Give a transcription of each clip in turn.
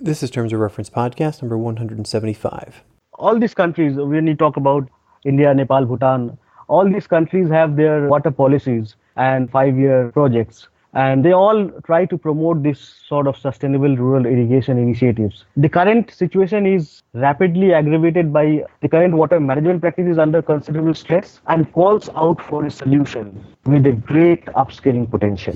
This is Terms of Reference podcast number 175. All these countries, when you talk about India, Nepal, Bhutan, all these countries have their water policies and 5-year projects. And they all try to promote this sort of sustainable rural irrigation initiatives. The current situation is rapidly aggravated by the current water management practices under considerable stress and calls out for a solution with a great upscaling potential.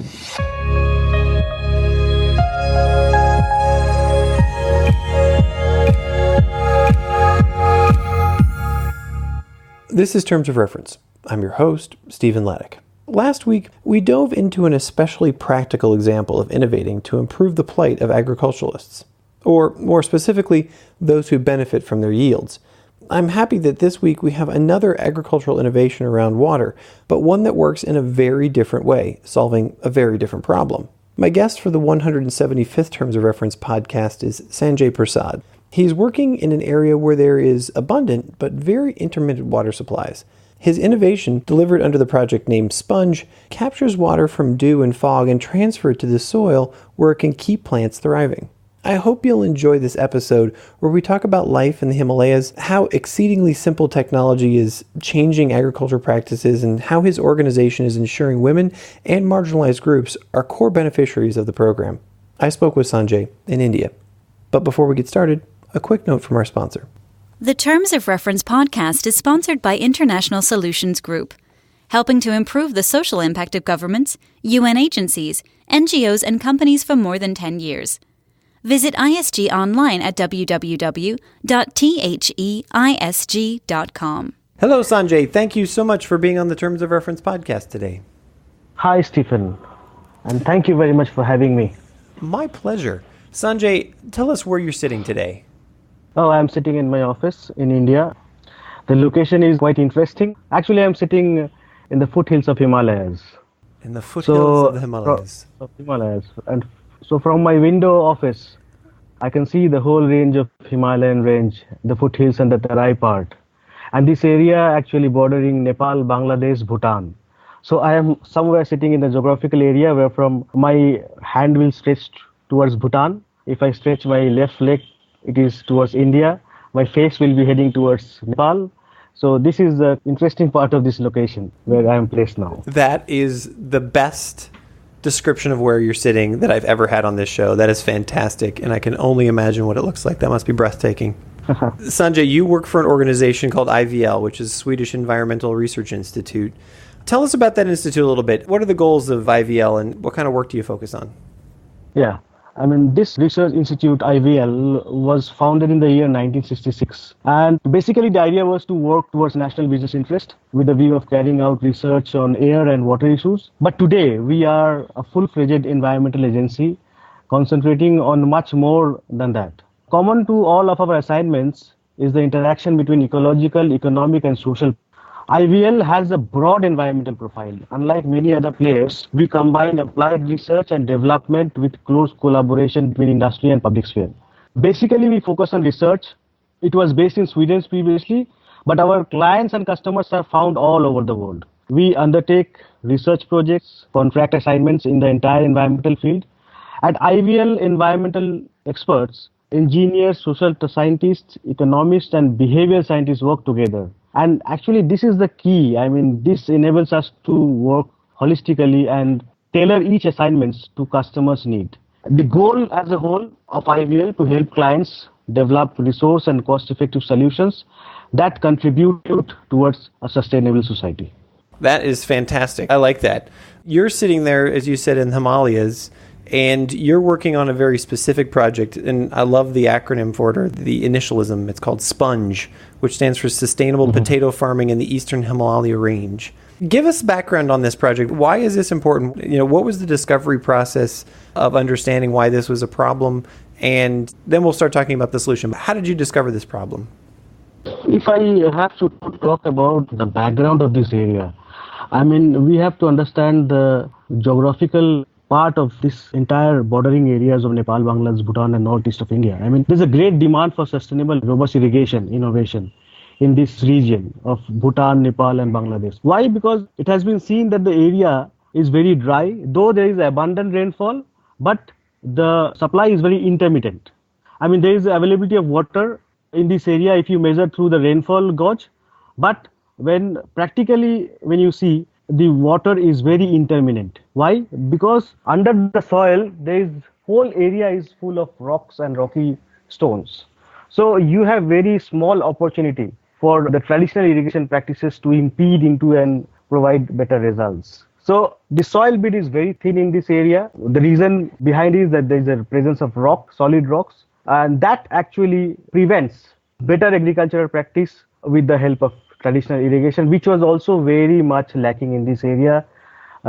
This is Terms of Reference. I'm your host, Stephen Laddick. Last week, we dove into an especially practical example of innovating to improve the plight of agriculturalists, or more specifically, those who benefit from their yields. I'm happy that this week we have another agricultural innovation around water, but one that works in a very different way, solving a very different problem. My guest for the 175th Terms of Reference podcast is Sanjay Prasad. He's working in an area where there is abundant but very intermittent water supplies. His innovation, delivered under the project name Sponge, captures water from dew and fog and transfers it to the soil where it can keep plants thriving. I hope you'll enjoy this episode where we talk about life in the Himalayas, how exceedingly simple technology is changing agriculture practices, and how his organization is ensuring women and marginalized groups are core beneficiaries of the program. I spoke with Sanjay in India. But before we get started, a quick note from our sponsor. The Terms of Reference podcast is sponsored by International Solutions Group, helping to improve the social impact of governments, UN agencies, NGOs, and companies for more than 10 years. Visit ISG online at www.theisg.com. Hello, Sanjay. Thank you so much for being on the Terms of Reference podcast today. Hi, Stephen, and thank you very much for having me. My pleasure. Sanjay, tell us where you're sitting today. Oh, I'm sitting in my office in India. The location is quite interesting. Actually, I'm sitting in the foothills of Himalayas. In the foothills of the Himalayas. And so from my window office, I can see the whole range of Himalayan range, the foothills and the Tarai part. And this area actually bordering Nepal, Bangladesh, Bhutan. So I am somewhere sitting in the geographical area where from my hand will stretch towards Bhutan. If I stretch my left leg, it is towards India. My face will be heading towards Nepal. So this is the interesting part of this location where I am placed now. That is the best description of where you're sitting that I've ever had on this show. That is fantastic, and I can only imagine what it looks like. That must be breathtaking. Sanjay, you work for an organization called IVL, which is Swedish Environmental Research Institute. Tell us about that institute a little bit. What are the goals of IVL, and what kind of work do you focus on? Yeah. This research institute, IVL, was founded in the year 1966. And basically the idea was to work towards national business interest with the view of carrying out research on air and water issues. But today we are a full-fledged environmental agency concentrating on much more than that. Common to all of our assignments is the interaction between ecological, economic, and social. IVL has a broad environmental profile. Unlike many other players, we combine applied research and development with close collaboration between industry and public sphere. Basically, we focus on research. It was based in Sweden previously, but our clients and customers are found all over the world. We undertake research projects, contract assignments in the entire environmental field. At IVL, environmental experts, engineers, social scientists, economists, and behavioral scientists work together. And actually, this is the key. This enables us to work holistically and tailor each assignment to customers' need. The goal as a whole of IVL to help clients develop resource and cost-effective solutions that contribute towards a sustainable society. That is fantastic. I like that. You're sitting there, as you said, in the Himalayas, and you're working on a very specific project, and I love the acronym for it, or the initialism. It's called SPONGE, which stands for Sustainable Potato Farming in the Eastern Himalaya Range. Give us background on this project. Why is this important? What was the discovery process of understanding why this was a problem? And then we'll start talking about the solution. How did you discover this problem? If I have to talk about the background of this area, we have to understand the geographical part of this entire bordering areas of Nepal, Bangladesh, Bhutan, and northeast of India. There's a great demand for sustainable, robust irrigation innovation in this region of Bhutan, Nepal, and Bangladesh. Why? Because it has been seen that the area is very dry, though there is abundant rainfall, but the supply is very intermittent. I mean, there is availability of water in this area if you measure through the rainfall gauge, but when you see, the water is very intermittent. Why? Because under the soil, there is whole area is full of rocks and rocky stones. So you have very small opportunity for the traditional irrigation practices to impede into and provide better results. So the soil bed is very thin in this area. The reason behind it is that there is a presence of rock, solid rocks, and that actually prevents better agricultural practice with the help of traditional irrigation, which was also very much lacking in this area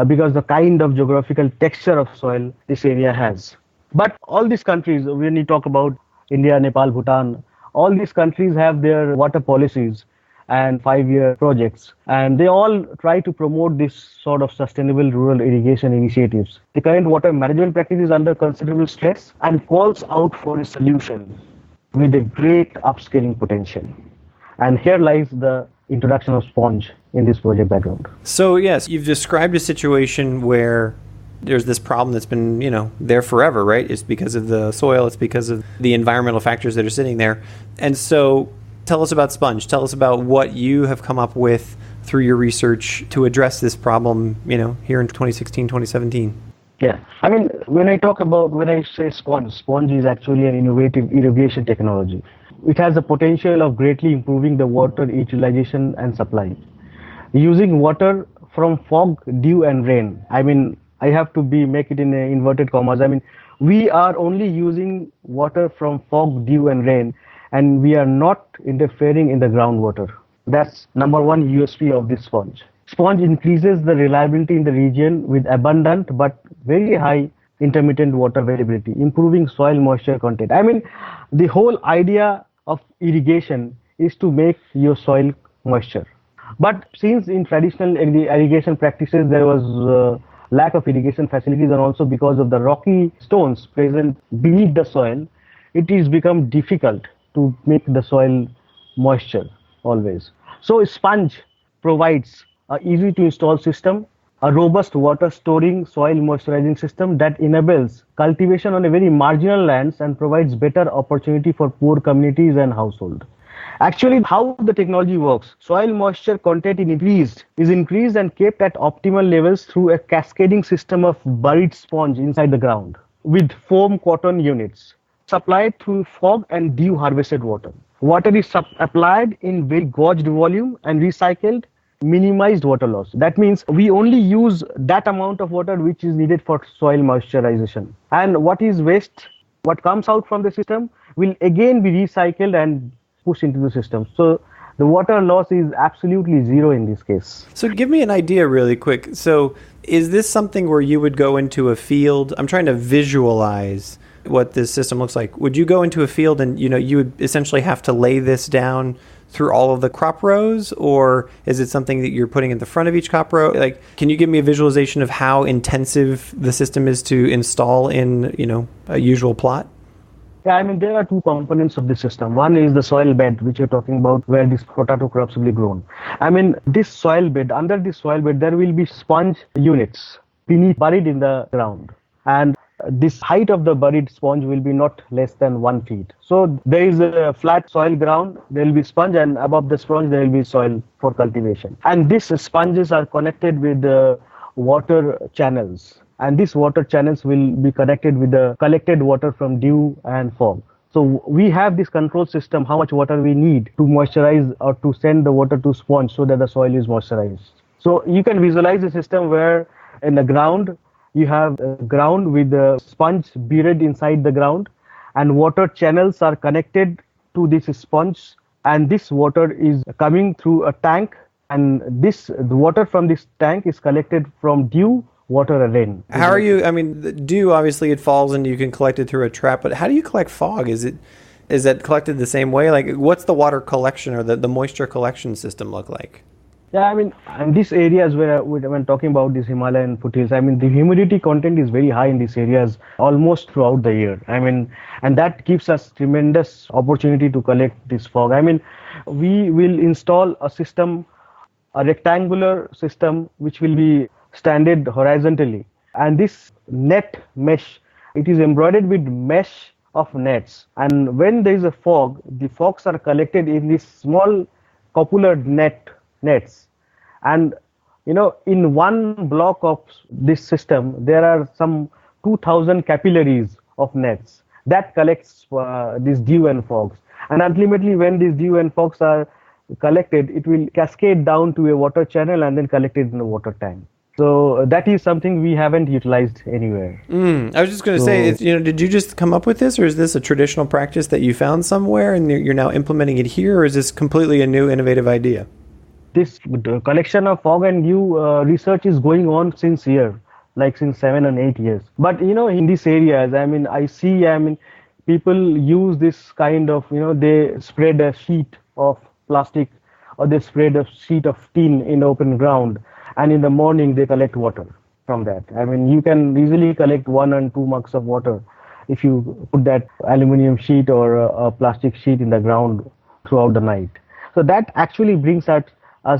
because the kind of geographical texture of soil this area has. But all these countries, when you talk about India, Nepal, Bhutan, all these countries have their water policies and 5-year projects, and they all try to promote this sort of sustainable rural irrigation initiatives. The current water management practice is under considerable stress and calls out for a solution with a great upscaling potential. And here lies the introduction of sponge in this project background. So yes, you've described a situation where there's this problem that's been, there forever, right? It's because of the soil, it's because of the environmental factors that are sitting there. And so tell us about sponge. Tell us about what you have come up with through your research to address this problem, here in 2016, 2017. Yeah, I mean, when I say sponge is actually an innovative irrigation technology. It has the potential of greatly improving the water utilization and supply. Using water from fog, dew, and rain. I mean, I have to make it in inverted commas. I mean, we are only using water from fog, dew, and rain, and we are not interfering in the groundwater. That's number one USP of this sponge. Sponge increases the reliability in the region with abundant but very high intermittent water availability, improving soil moisture content. I mean, the whole idea of irrigation is to make your soil moisture. But since in traditional irrigation practices there was lack of irrigation facilities, and also because of the rocky stones present beneath the soil, it is become difficult to make the soil moisture always. So sponge provides an easy to install system, a robust water storing soil moisturizing system that enables cultivation on a very marginal lands and provides better opportunity for poor communities and households. Actually, how the technology works, soil moisture content is increased and kept at optimal levels through a cascading system of buried sponge inside the ground with foam cotton units supplied through fog and dew harvested water. Water is applied in very gauged volume and recycled, minimized water loss. That means we only use that amount of water which is needed for soil moisturization. And what is waste, what comes out from the system will again be recycled and pushed into the system. So the water loss is absolutely zero in this case. So give me an idea really quick. So is this something where you would go into a field? I'm trying to visualize what this system looks like. Would you go into a field and you would essentially have to lay this down through all of the crop rows, or is it something that you're putting at the front of each crop row? Like, can you give me a visualization of how intensive the system is to install in a usual plot? Yeah, I mean, there are two components of the system. One is the soil bed, which you're talking about, where these potato crops will be grown. I mean, this soil bed, under this soil bed, there will be sponge units buried in the ground. And this height of the buried sponge will be not less than 1 feet. So there is a flat soil ground, there will be sponge, and above the sponge there will be soil for cultivation. And these sponges are connected with the water channels. And these water channels will be connected with the collected water from dew and fog. So we have this control system, how much water we need to moisturize or to send the water to sponge so that the soil is moisturized. So you can visualize a system where in the ground, you have a ground with the sponge buried inside the ground, and water channels are connected to this sponge, and this water is coming through a tank, and the water from this tank is collected from dew, water, and rain. How are you, the dew, obviously it falls and you can collect it through a trap, but how do you collect fog? Is that collected the same way? Like, what's the water collection or the moisture collection system look like? Yeah, I mean, in these areas when talking about these Himalayan foothills, I mean, the humidity content is very high in these areas almost throughout the year. I mean, and that gives us tremendous opportunity to collect this fog. I mean, we will install a system, a rectangular system, which will be standard horizontally. And this net mesh, it is embroidered with mesh of nets. And when there is a fog, the fogs are collected in these small copular nets. And in one block of this system, there are some 2,000 capillaries of nets that collects these dew and fogs. And ultimately, when these dew and fogs are collected, it will cascade down to a water channel and then collected in a water tank. So that is something we haven't utilized anywhere. I was just going to say, did you just come up with this, or is this a traditional practice that you found somewhere and you're now implementing it here, or is this completely a new innovative idea? This collection of fog and dew research is going on since 7 and 8 years. But in these areas, I see people use this kind of, they spread a sheet of plastic or they spread a sheet of tin in open ground, and in the morning they collect water from that. You can easily collect 1 and 2 mugs of water if you put that aluminum sheet or a plastic sheet in the ground throughout the night. So that actually brings us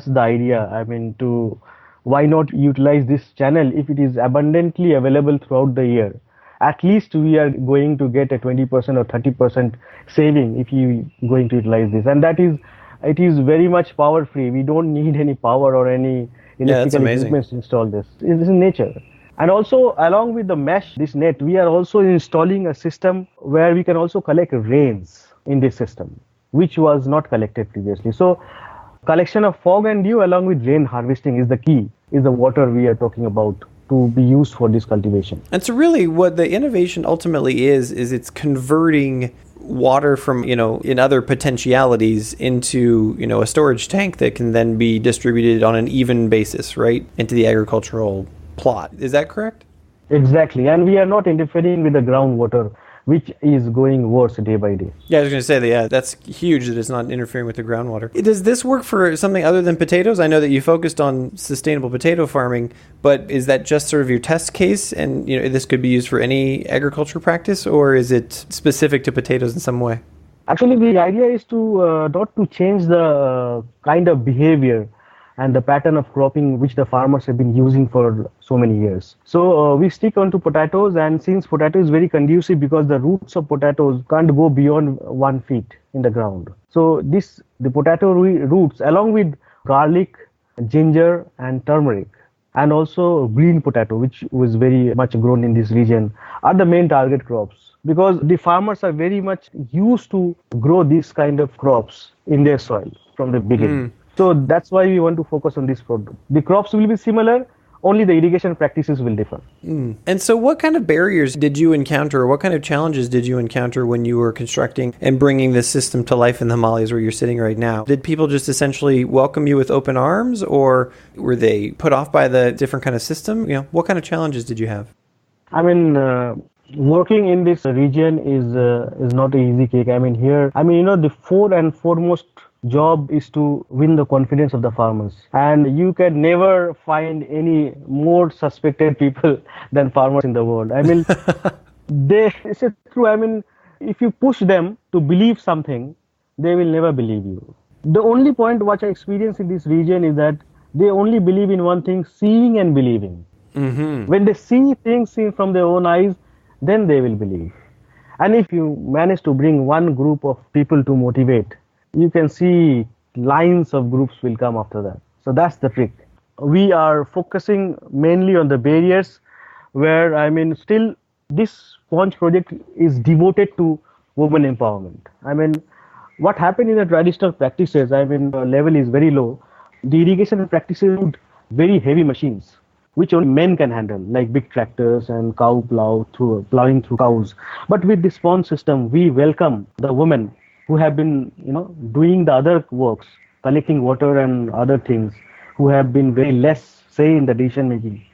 the idea, to why not utilize this channel if it is abundantly available throughout the year. At least we are going to get a 20% or 30% saving if you going to utilize this. And it is very much power free. We don't need any power or any electrical equipment to install this. It is in nature. And also, along with the mesh, this net, we are also installing a system where we can also collect rains in this system, which was not collected previously. So collection of fog and dew along with rain harvesting is the key, is the water we are talking about to be used for this cultivation. And so really what the innovation ultimately is it's converting water from, in other potentialities into, a storage tank that can then be distributed on an even basis, right, into the agricultural plot. Is that correct? Exactly. And we are not interfering with the groundwater, which is going worse day by day. Yeah, I was going to say that's huge that it's not interfering with the groundwater. Does this work for something other than potatoes? I know that you focused on sustainable potato farming, but is that just sort of your test case and this could be used for any agriculture practice, or is it specific to potatoes in some way? Actually, the idea is to not to change the kind of behavior and the pattern of cropping which the farmers have been using for so many years. So we stick on to potatoes, and since potato is very conducive because the roots of potatoes can't go beyond 1 feet in the ground. So the potato roots along with garlic, ginger and turmeric, and also green potato, which was very much grown in this region, are the main target crops, because the farmers are very much used to grow these kind of crops in their soil from the beginning. So that's why we want to focus on this product. The crops will be similar, only the irrigation practices will differ. And so what kind of barriers did you encounter, or what kind of challenges did you encounter when you were constructing and bringing this system to life in the Himalayas where you're sitting right now? Did people just essentially welcome you with open arms, or were they put off by the different kind of system? What kind of challenges did you have? Working in this region is not an easy cake. Here, the foremost job is to win the confidence of the farmers, and you can never find any more suspected people than farmers in the world. It's true. If you push them to believe something, they will never believe you. The only point which I experience in this region is that they only believe in one thing: seeing and believing. When they see things from their own eyes, then they will believe. And if you manage to bring one group of people to motivate, you can see lines of groups will come after that. So that's the trick. We are focusing mainly on the barriers where, still this sponge project is devoted to women empowerment. What happened in the traditional practices, the level is very low. The irrigation practices need very heavy machines, which only men can handle, like big tractors and plowing through cows. But with this sponge system, we welcome the women who have been, doing the other works, collecting water and other things, who have been very less say in the decision making.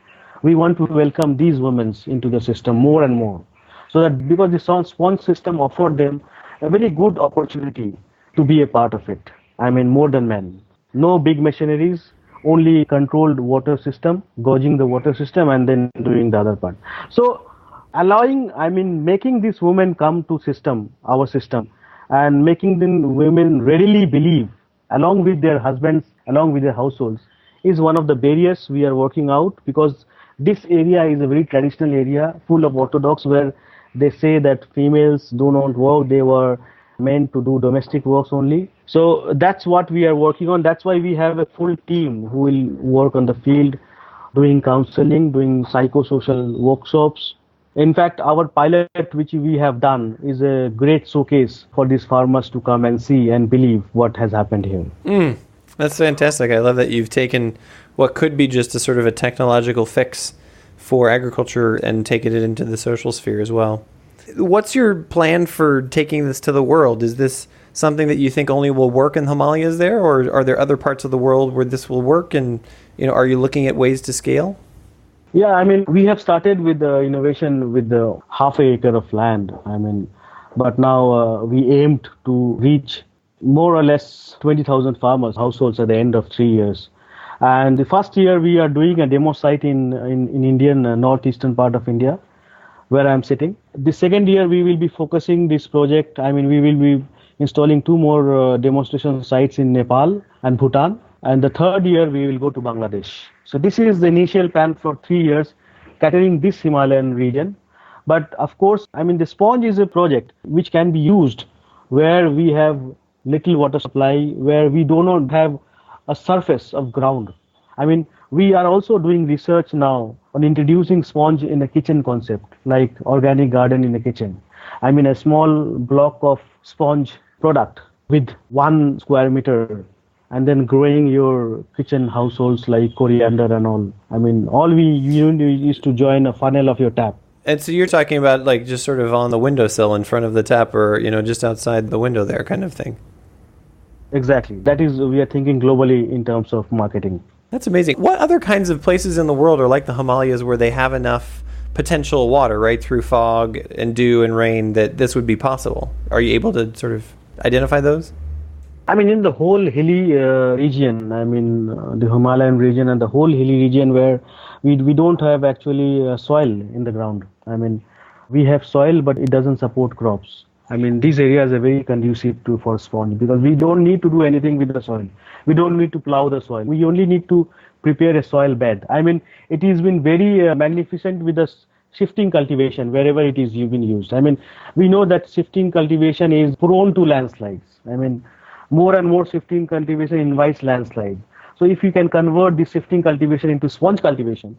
We want to welcome these women into the system more and more, so that because the sponge system offered them a very good opportunity to be a part of it. More than men. No big machineries, only controlled water system, gauging the water system and then doing the other part. So making these women come to our system, and making them women readily believe along with their husbands, along with their households, is one of the barriers we are working out, because this area is a very traditional area full of orthodox, where They say that females do not work, they were meant to do domestic works only. So that's what we are working on. That's why we have a full team who will work on the field, doing counseling, doing psychosocial workshops. In fact, our pilot, which we have done, is a great showcase for these farmers to come and see and believe what has happened here. That's fantastic. I love that you've taken what could be just a sort of a technological fix for agriculture and taken it into the social sphere as well. What's your plan for taking this to the world? Is this something that you think only will work in the Himalayas there, or are there other parts of the world where this will work? And are you looking at ways to scale? Yeah, we have started with the innovation with the half an acre of land. But now we aimed to reach more or less 20,000 farmers, households at the end of 3 years. And the first year we are doing a demo site in Indian northeastern part of India, where I'm sitting. The second year we will be focusing this project. We will be installing 2 more demonstration sites in Nepal and Bhutan. And the third year we will go to Bangladesh. So this is the initial plan for 3 years, catering this Himalayan region. But of course, the sponge is a project which can be used where we have little water supply, where we do not have a surface of ground. We are also doing research now on introducing sponge in a kitchen concept, like organic garden in a kitchen. A small block of sponge product with 1 square meter, and then growing your kitchen households like coriander and all. All you need is to join a funnel of your tap. And so you're talking about like just sort of on the windowsill in front of the tap, or just outside the window there kind of thing. Exactly. That is, we are thinking globally in terms of marketing. That's amazing. What other kinds of places in the world are like the Himalayas where they have enough potential water, right, through fog and dew and rain, that this would be possible? Are you able to sort of identify those? In the whole hilly region, the Himalayan region and the whole hilly region where we don't have actually soil in the ground. We have soil, but it doesn't support crops. These areas are very conducive for sponge because we don't need to do anything with the soil. We don't need to plow the soil. We only need to prepare a soil bed. It has been very magnificent with the shifting cultivation wherever it is been used. We know that shifting cultivation is prone to landslides. More and more shifting cultivation invites landslides. So if you can convert this shifting cultivation into sponge cultivation,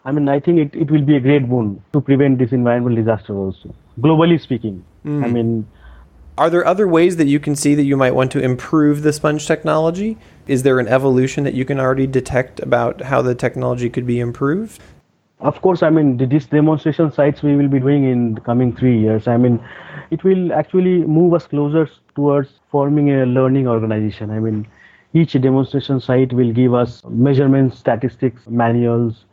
I think it will be a great boon to prevent this environmental disaster also, globally speaking. Are there other ways that you can see that you might want to improve the sponge technology? Is there an evolution that you can already detect about how the technology could be improved? Of course, these demonstration sites we will be doing in the coming 3 years. It will actually move us closer towards forming a learning organization. Each demonstration site will give us measurements, statistics, manuals,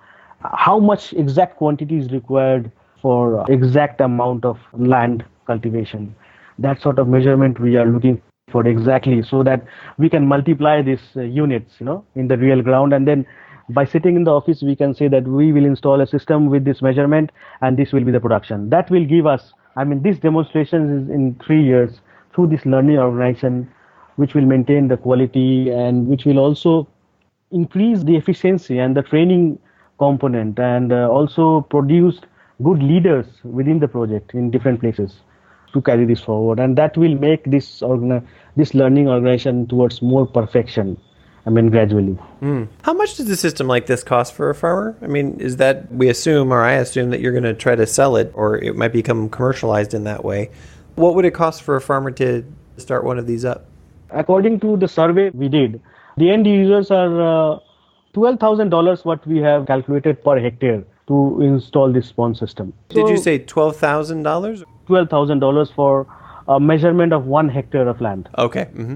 how much exact quantity is required for exact amount of land cultivation. That sort of measurement we are looking for exactly, so that we can multiply these units, in the real ground, and then by sitting in the office we can say that we will install a system with this measurement and this will be the production. That will give us, this demonstration is in 3 years through this learning organization, which will maintain the quality and which will also increase the efficiency and the training component, and also produce good leaders within the project in different places to carry this forward, and that will make this learning organization towards more perfection, gradually. How much does a system like this cost for a farmer? Is that, I assume that you're going to try to sell it, or it might become commercialized in that way. What would it cost for a farmer to start one of these up? According to the survey we did, the end users are $12,000 what we have calculated per hectare to install this sponge system. Did you say $12,000? $12,000 for a measurement of 1 hectare of land. Okay. Mm-hmm.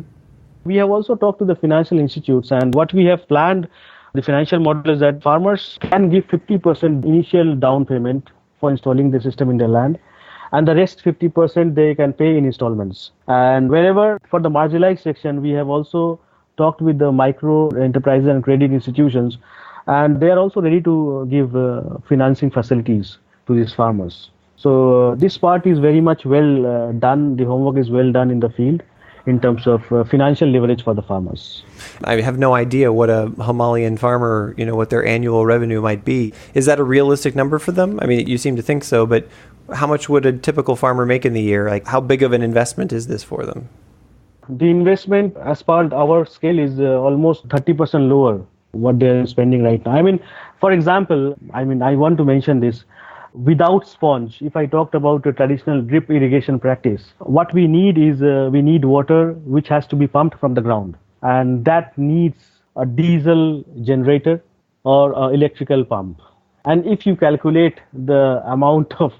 We have also talked to the financial institutes, and what we have planned, the financial model is that farmers can give 50% initial down payment for installing the system in their land, and the rest 50% they can pay in installments. And wherever for the marginalized section, we have also talked with the micro enterprises and credit institutions, and they are also ready to give financing facilities to these farmers. So this part is very much well done. The homework is well done in the field in terms of financial leverage for the farmers. I have no idea what a Himalayan farmer, what their annual revenue might be. Is that a realistic number for them? You seem to think so, but How much would a typical farmer make in the year? Like, how big of an investment is this for them? The investment as per our scale is almost 30% lower what they're spending right now. For example, I want to mention this. Without sponge, if I talked about a traditional drip irrigation practice, what we need is we need water which has to be pumped from the ground. And that needs a diesel generator or an electrical pump. And if you calculate the amount of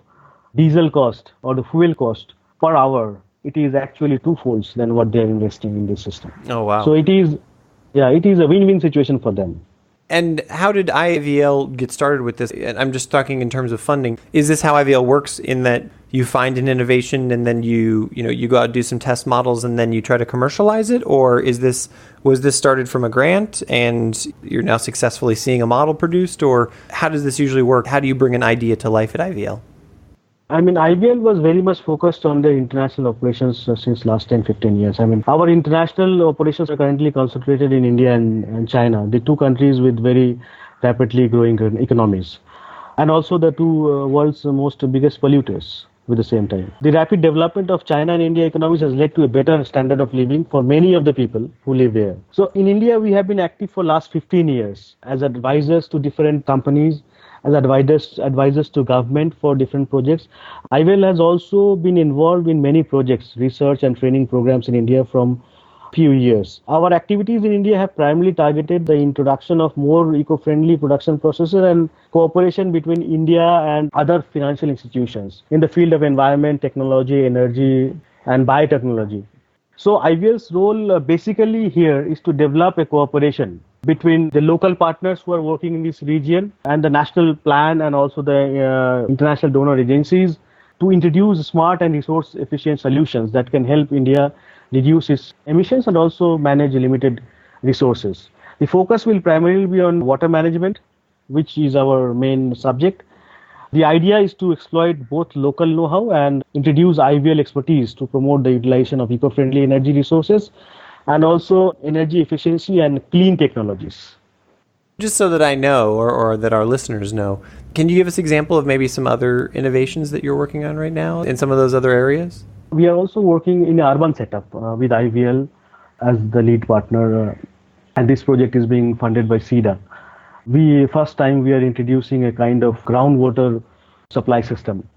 diesel cost or the fuel cost per hour, it is actually twofolds than what they're investing in this system. Oh, wow. So it is a win-win situation for them. And how did IVL get started with this? And I'm just talking in terms of funding. Is this how IVL works, in that you find an innovation and then you go out and do some test models and then you try to commercialize it? Or was this started from a grant and you're now successfully seeing a model produced? Or how does this usually work? How do you bring an idea to life at IVL? IVL was very much focused on the international operations since last 10, 15 years. Our international operations are currently concentrated in India and China, the two countries with very rapidly growing economies, and also the two world's most biggest polluters with the same time. The rapid development of China and India economies has led to a better standard of living for many of the people who live there. So in India, we have been active for last 15 years as advisors to different companies, as advisors to government for different projects. IVL has also been involved in many projects, research and training programs in India from few years. Our activities in India have primarily targeted the introduction of more eco-friendly production processes and cooperation between India and other financial institutions in the field of environment, technology, energy, and biotechnology. So IVL's role basically here is to develop a cooperation between the local partners who are working in this region and the national plan and also the international donor agencies to introduce smart and resource efficient solutions that can help India reduce its emissions and also manage limited resources. The focus will primarily be on water management, which is our main subject. The idea is to exploit both local know-how and introduce IVL expertise to promote the utilization of eco-friendly energy resources and also energy efficiency and clean technologies. Just so that I know, or that our listeners know, can you give us an example of maybe some other innovations that you're working on right now in some of those other areas? We are also working in an urban setup with IVL as the lead partner, and this project is being funded by SIDA. First time we are introducing a kind of groundwater supply system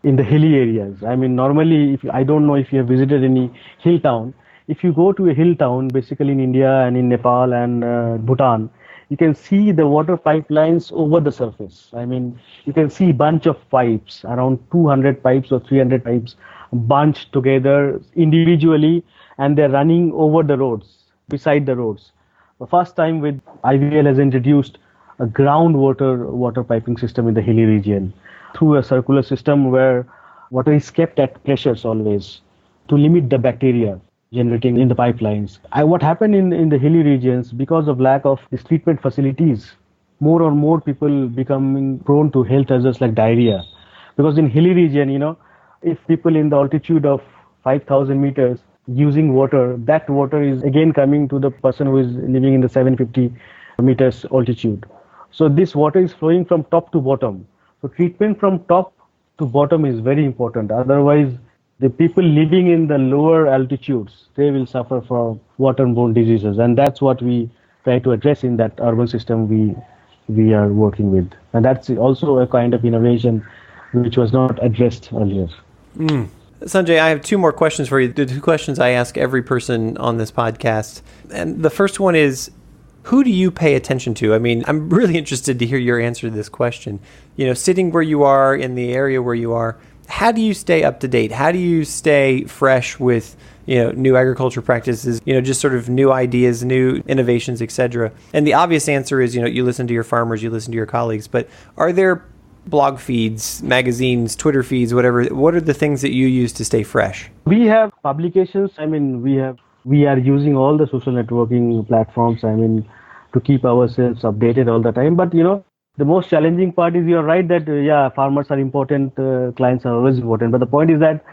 in the hilly areas. Normally, I don't know if you have visited any hill town. If you go to a hill town, basically in India and in Nepal and Bhutan, you can see the water pipelines over the surface. You can see bunch of pipes, around 200 pipes or 300 pipes bunched together individually, and they're running over the roads, beside the roads. The first time with IVL has introduced a groundwater water piping system in the hilly region through a circular system where water is kept at pressures always to limit the bacteria generating in the pipelines. What happened in the hilly regions, because of lack of these treatment facilities, more and more people becoming prone to health hazards like diarrhea. Because in hilly region, if people in the altitude of 5,000 meters using water, that water is again coming to the person who is living in the 750 meters altitude. So this water is flowing from top to bottom. So treatment from top to bottom is very important. Otherwise, the people living in the lower altitudes, they will suffer from waterborne diseases. And that's what we try to address in that urban system we are working with. And that's also a kind of innovation which was not addressed earlier. Sanjay, I have two more questions for you. The two questions I ask every person on this podcast. And the first one is, who do you pay attention to? I'm really interested to hear your answer to this question. Sitting where you are, in the area where you are, how do you stay up to date? How do you stay fresh with, new agriculture practices, just sort of new ideas, new innovations, etc.? And the obvious answer is, you listen to your farmers, you listen to your colleagues, but are there blog feeds, magazines, Twitter feeds, whatever? What are the things that you use to stay fresh? We have publications. We are using all the social networking platforms, to keep ourselves updated all the time. But, the most challenging part is you're right that, farmers are important, clients are always important. But the point is that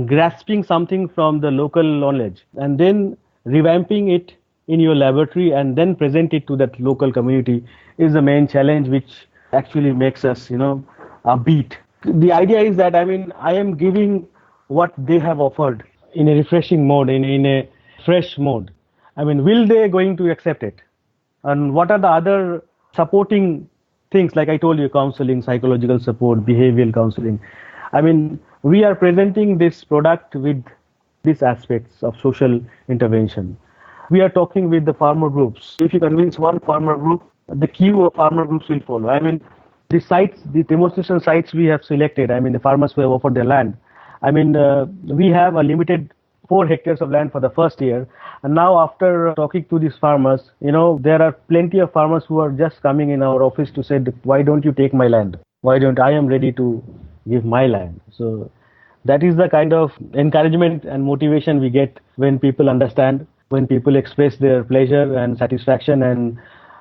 grasping something from the local knowledge and then revamping it in your laboratory and then present it to that local community is the main challenge, which actually makes us, upbeat the idea is that, I am giving what they have offered in a refreshing mode, in a fresh mode. Will they going to accept it? And what are the other supporting things, like I told you, counseling, psychological support, behavioral counseling. We are presenting this product with these aspects of social intervention. We are talking with the farmer groups. If you convince one farmer group, the queue of farmer groups will follow. The sites, the demonstration sites we have selected, the farmers who have offered their land. We have a limited 4 hectares of land for the first year. And now after talking to these farmers, there are plenty of farmers who are just coming in our office to say, why don't you take my land? Why don't I am ready to give my land? So that is the kind of encouragement and motivation we get when people understand, when people express their pleasure and satisfaction and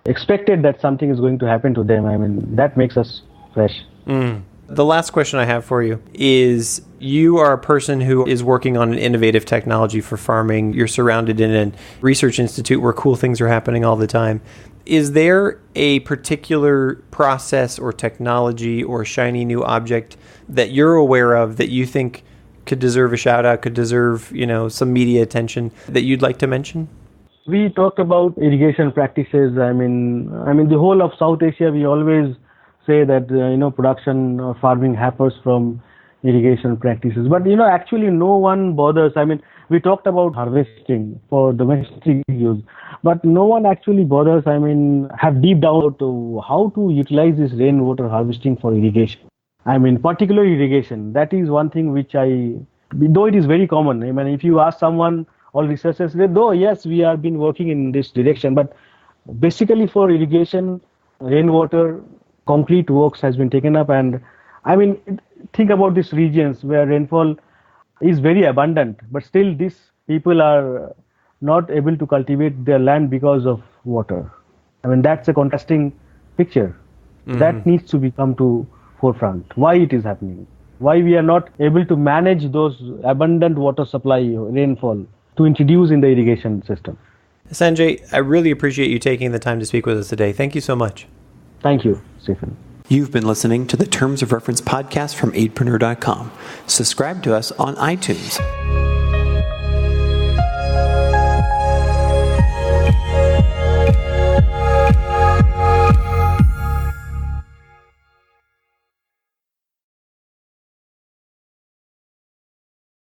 expected that something is going to happen to them. That makes us fresh. The last question I have for you is, you are a person who is working on an innovative technology for farming. You're surrounded in a research institute where cool things are happening all the time. Is there a particular process or technology or shiny new object that you're aware of that you think could deserve a shout out, could deserve, some media attention that you'd like to mention? We talked about irrigation practices. The whole of South Asia, we always say that, production or farming happens from irrigation practices. But, actually no one bothers. We talked about harvesting for domestic use, but no one actually bothers, have deep down to how to utilize this rainwater harvesting for irrigation. Particular irrigation, that is one thing which though it is very common. If you ask someone, all researchers say, though, yes, we have been working in this direction, but basically for irrigation, rainwater, concrete works has been taken up. And think about these regions where rainfall is very abundant, but still these people are not able to cultivate their land because of water. That's a contrasting picture. That needs to come to forefront. Why it is happening? Why we are not able to manage those abundant water supply, rainfall, to introduce in the irrigation system. Sanjay, I really appreciate you taking the time to speak with us today. Thank you so much. Thank you, Stephen. You've been listening to the Terms of Reference podcast from Aidpreneur.com. Subscribe to us on iTunes.